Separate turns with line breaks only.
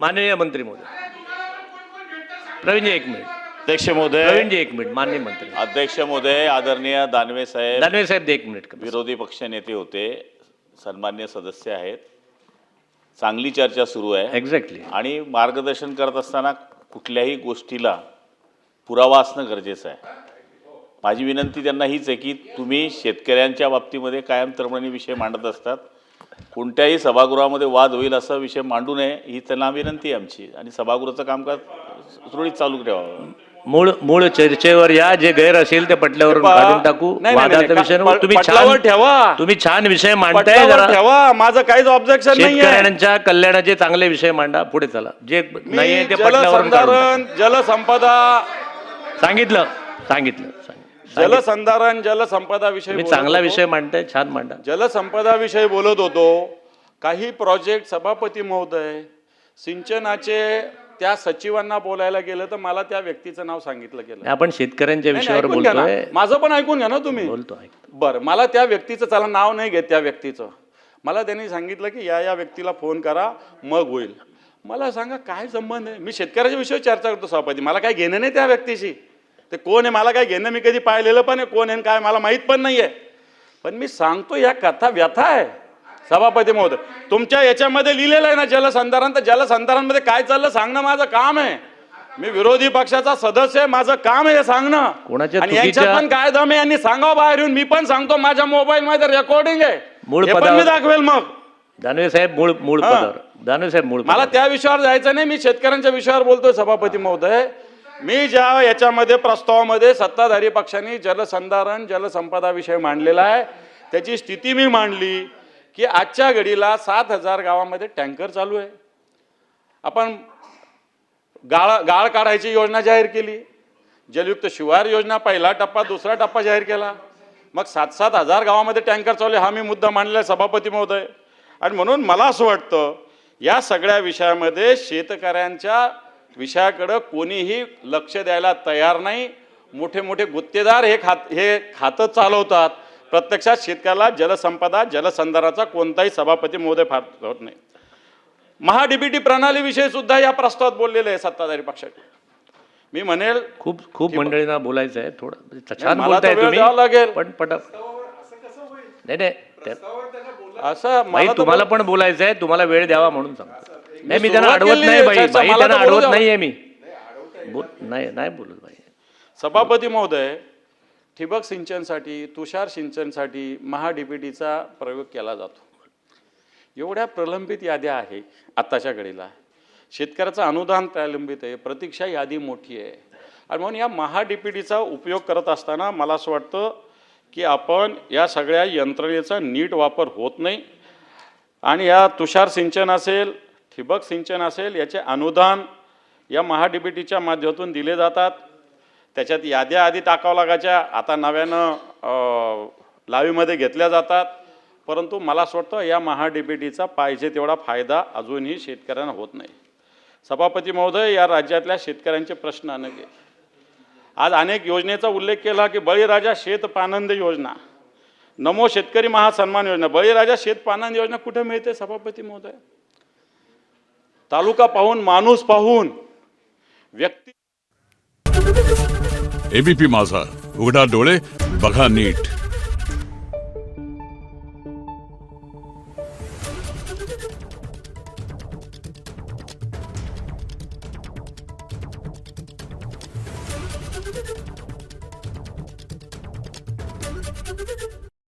माननीय मंत्री महोदय, प्रवीणजी एक मिनिट.
अध्यक्ष महोदय,
प्रवीणजी एक मिनिट. माननीय मंत्री.
अध्यक्ष महोदय, आदरणीय दानवे साहेब
एक मिनिट.
विरोधी पक्षनेते होते, सन्मान्य सदस्य आहेत. चांगली चर्चा सुरू आहे.
एक्झॅक्टली.
आणि मार्गदर्शन करत असताना कुठल्याही गोष्टीला पुरावा असणं गरजेचं आहे. माझी विनंती त्यांना हीच आहे की तुम्ही शेतकऱ्यांच्या बाबतीमध्ये कायम तरुणाई विषय मांडत असतात. कोणत्याही सभागृहामध्ये वाद होईल असा विषय मांडू नये ही त्यांना विनंती आहे आमची. आणि सभागृहाचं कामकाज सुरळीत चालू ठेवावं.
मूळ चर्चेवर या. जे गैर असेल ते पटल्यावर काढून टाकू. वादाचा विषय नको. तुम्ही छान विषय मांडताय. जरा
ठेवा, माझं काहीच ऑब्जेक्शन नाही.
शेतकऱ्यांच्या कल्याणाचे चांगले विषय मांडा. पुढे चला. जे नाहीये ते पटल्यावर
जलसंधारण, जलसंपदा
सांगितलं.
जलसंधारण, जलसंपदा विषयी
तुम्ही चांगला विषय मांडताय. छान मांडा.
जलसंपदा विषयी बोलत होतो. काही प्रोजेक्ट सभापती महोदय सिंचनाचे त्या सचिवांना बोलायला गेलं तर मला त्या व्यक्तीचं नाव सांगितलं गेलं.
आपण शेतकऱ्यांच्या
नाही,
विषयावर
ऐकून घ्या ना.
बोलतोय.
माझं पण ऐकून घ्या ना तुम्ही.
बोलतो.
बरं, मला त्या व्यक्तीचं, चला नाव नाही घेत त्या व्यक्तीचं, मला त्यांनी सांगितलं की या व्यक्तीला फोन करा मग होईल. मला सांगा काय संबंध आहे? मी शेतकऱ्याच्या विषयावर चर्चा करतो सभापती. मला काय घेणं नाही त्या व्यक्तीशी. ते कोण आहे मला काय घेणं, मी कधी पाहिलेलं पण आहे, कोण आहे काय मला माहीत पण नाही आहे. पण मी सांगतो या कथा व्यथा आहे सभापती महोदय. तुमच्या याच्यामध्ये लिहिलेलं आहे ना जलसंधारण, तर जलसंधारणमध्ये काय चाललं सांगणं माझं काम आहे. मी विरोधी पक्षाचा सदस्य आहे, माझं काम आहे हे सांगणं. आणि यांच्यात पण काय दम आहे यांनी सांगावं बाहेर येऊन. मी पण सांगतो, माझ्या मोबाईल मध्ये रेकॉर्डिंग आहे, पण मी दाखवेल. मग
दानवे साहेब मूळ पदावर. दानवे साहेब मूळ.
मला त्या विषयावर जायचं नाही. मी शेतकऱ्यांच्या विषयावर बोलतोय सभापती महोदय. मी ज्या याच्यामध्ये प्रस्तावामध्ये सत्ताधारी पक्षांनी जलसंधारण, जलसंपदा विषय मांडलेला आहे त्याची स्थिती मी मांडली की आजच्या घडीला 7,000 गावामध्ये टँकर चालू आहे. आपण गाळ काढायची योजना जाहीर केली. जलयुक्त शिवार योजना पहिला टप्पा, दुसरा टप्पा जाहीर केला. मग 7,000 गावामध्ये टँकर चालू आहे. हा मी मुद्दा मांडलेला आहे सभापती महोदय. आणि म्हणून मला असं वाटतं या सगळ्या विषयामध्ये शेतकऱ्यांच्या विषयाकडं कोणीही लक्ष द्यायला तयार नाही. मोठे मोठे गुत्तेदार हे खातं चालवतात. प्रत्यक्षात शेतकऱ्याला जलसंपदा, जलसंधारणाचा कोणताही सभापती महोदय फार होत नाही. महाडीबीटी प्रणालीविषयी सुद्धा या प्रस्तावात बोललेले आहे सत्ताधारी पक्षाचे. मी म्हणेल
खूप मंडळींना बोलायचं आहे. थोडं छान
मला
बोलताय
वेळ
तुम्ही.
द्यावा लागेल.
पण नाही
असं
तुम्हाला पण बोलायचं आहे. तुम्हाला वेळ द्यावा म्हणून सांगतो. नाही, मी त्यांना अडवत नाही बाई. त्यांना अडवत नाहीये मी. नाही बोलत बाई.
सभापती महोदय, ठिबक सिंचनसाठी, तुषार सिंचनसाठी महाडीबीटीचा प्रयोग केला जातो. एवढ्या प्रलंबित याद्या आहे आत्ताच्या घडीला. शेतकऱ्याचं अनुदान प्रलंबित आहे, प्रतीक्षा यादी मोठी आहे. आणि म्हणून या महाडीबीटीचा उपयोग करत असताना मला असं वाटतं की आपण या सगळ्या यंत्रणेचा नीट वापर होत नाही. आणि या तुषार सिंचन असेल, ठिबक सिंचन असेल, याचे अनुदान या महाडीबीटीच्या माध्यमातून दिले जातात. त्याच्यात याद्या आधी टाकावं लागायच्या, आता नव्यानं लावीमध्ये घेतल्या जातात. परंतु मला असं वाटतं या महाडीबीटीचा पाहिजे तेवढा फायदा अजूनही शेतकऱ्यांना होत नाही. सभापती महोदय, या राज्यातल्या शेतकऱ्यांचे प्रश्न अनेक आहेत. आज अनेक योजनेचा उल्लेख केला की बळीराजा शेत पानंद योजना, नमो शेतकरी महासन्मान योजना. बळीराजा शेत पानंद योजना कुठे मिळते सभापती महोदय? तालुका पाहून, माणूस पाहून, व्यक्ती.
एबीपी माझा, उघडा डोळे बघा नीट.